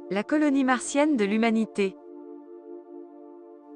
La colonie martienne de l'humanité.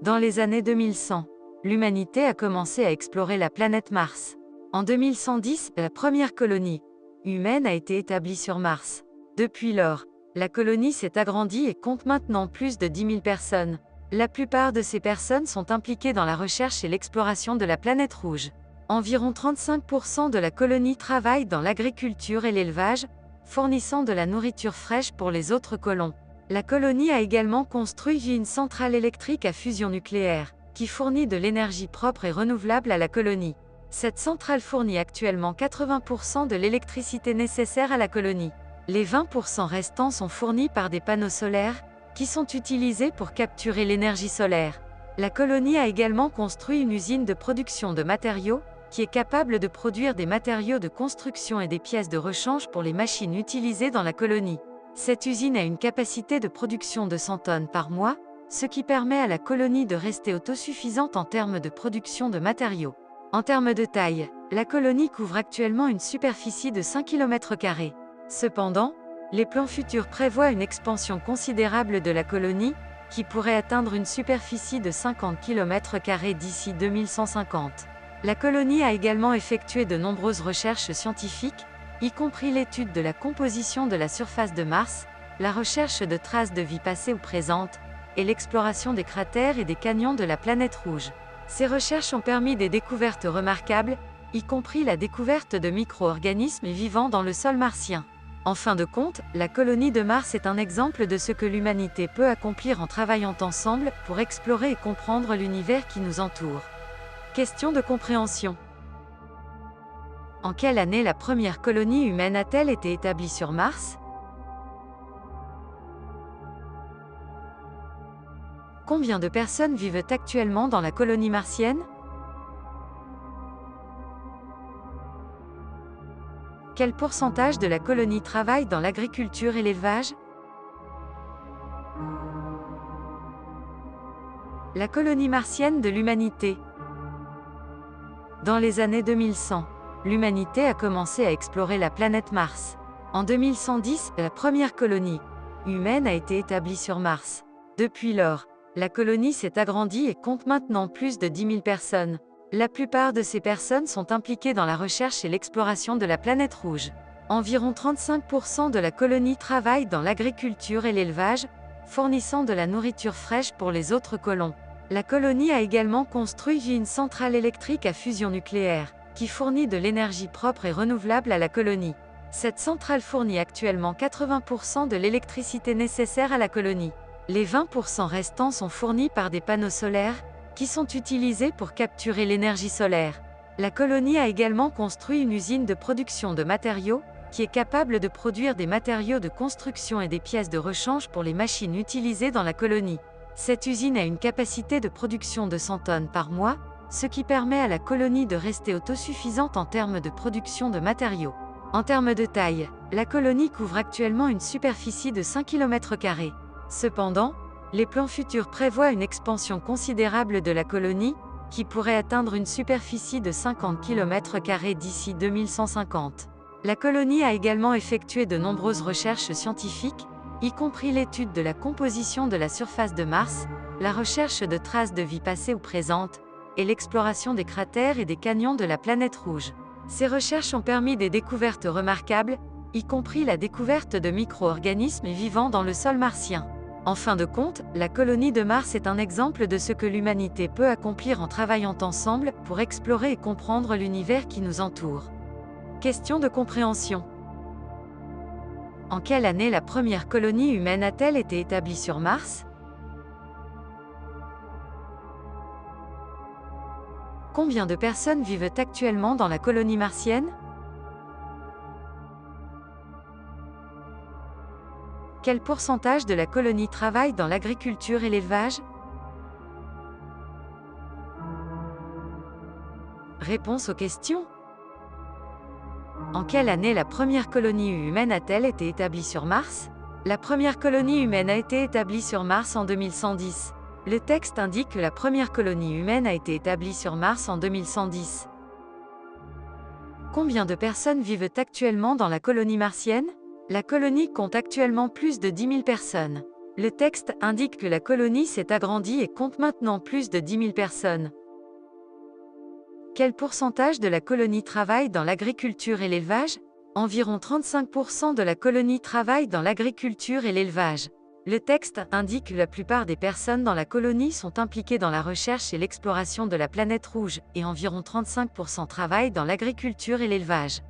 Dans les années 2100, l'humanité a commencé à explorer la planète Mars. En 2110, la première colonie humaine a été établie sur Mars. Depuis lors, la colonie s'est agrandie et compte maintenant plus de 10 000 personnes. La plupart de ces personnes sont impliquées dans la recherche et l'exploration de la planète rouge. Environ 35% de la colonie travaillent dans l'agriculture et l'élevage, fournissant de la nourriture fraîche pour les autres colons. La colonie a également construit une centrale électrique à fusion nucléaire, qui fournit de l'énergie propre et renouvelable à la colonie. Cette centrale fournit actuellement 80% de l'électricité nécessaire à la colonie. Les 20% restants sont fournis par des panneaux solaires, qui sont utilisés pour capturer l'énergie solaire. La colonie a également construit une usine de production de matériaux, qui est capable de produire des matériaux de construction et des pièces de rechange pour les machines utilisées dans la colonie. Cette usine a une capacité de production de 100 tonnes par mois, ce qui permet à la colonie de rester autosuffisante en termes de production de matériaux. En termes de taille, la colonie couvre actuellement une superficie de 5 km². Cependant, les plans futurs prévoient une expansion considérable de la colonie, qui pourrait atteindre une superficie de 50 km² d'ici 2150. La colonie a également effectué de nombreuses recherches scientifiques, y compris l'étude de la composition de la surface de Mars, la recherche de traces de vie passée ou présente, et l'exploration des cratères et des canyons de la planète rouge. Ces recherches ont permis des découvertes remarquables, y compris la découverte de micro-organismes vivant dans le sol martien. En fin de compte, la colonie de Mars est un exemple de ce que l'humanité peut accomplir en travaillant ensemble pour explorer et comprendre l'univers qui nous entoure. Question de compréhension. En quelle année la première colonie humaine a-t-elle été établie sur Mars? Combien de personnes vivent actuellement dans la colonie martienne? Quel pourcentage de la colonie travaille dans l'agriculture et l'élevage? La colonie martienne de l'humanité. Dans les années 2100, l'humanité a commencé à explorer la planète Mars. En 2110, la première colonie humaine a été établie sur Mars. Depuis lors, la colonie s'est agrandie et compte maintenant plus de 10 000 personnes. La plupart de ces personnes sont impliquées dans la recherche et l'exploration de la planète rouge. Environ 35% de la colonie travaille dans l'agriculture et l'élevage, fournissant de la nourriture fraîche pour les autres colons. La colonie a également construit une centrale électrique à fusion nucléaire, qui fournit de l'énergie propre et renouvelable à la colonie. Cette centrale fournit actuellement 80% de l'électricité nécessaire à la colonie. Les 20% restants sont fournis par des panneaux solaires, qui sont utilisés pour capturer l'énergie solaire. La colonie a également construit une usine de production de matériaux, qui est capable de produire des matériaux de construction et des pièces de rechange pour les machines utilisées dans la colonie. Cette usine a une capacité de production de 100 tonnes par mois, ce qui permet à la colonie de rester autosuffisante en termes de production de matériaux. En termes de taille, la colonie couvre actuellement une superficie de 5 km². Cependant, les plans futurs prévoient une expansion considérable de la colonie, qui pourrait atteindre une superficie de 50 km² d'ici 2150. La colonie a également effectué de nombreuses recherches scientifiques, y compris l'étude de la composition de la surface de Mars, la recherche de traces de vie passée ou présente, et l'exploration des cratères et des canyons de la planète rouge. Ces recherches ont permis des découvertes remarquables, y compris la découverte de micro-organismes vivant dans le sol martien. En fin de compte, la colonie de Mars est un exemple de ce que l'humanité peut accomplir en travaillant ensemble pour explorer et comprendre l'univers qui nous entoure. Question de compréhension. En quelle année la première colonie humaine a-t-elle été établie sur Mars? Combien de personnes vivent actuellement dans la colonie martienne? Quel pourcentage de la colonie travaille dans l'agriculture et l'élevage? Réponse aux questions. En quelle année la première colonie humaine a-t-elle été établie sur Mars? La première colonie humaine a été établie sur Mars en 2110. Le texte indique que la première colonie humaine a été établie sur Mars en 2110. Combien de personnes vivent actuellement dans la colonie martienne? La colonie compte actuellement plus de 10 000 personnes. Le texte indique que la colonie s'est agrandie et compte maintenant plus de 10 000 personnes. Quel pourcentage de la colonie travaille dans l'agriculture et l'élevage? Environ 35% de la colonie travaille dans l'agriculture et l'élevage. Le texte indique que la plupart des personnes dans la colonie sont impliquées dans la recherche et l'exploration de la planète rouge, et environ 35% travaillent dans l'agriculture et l'élevage.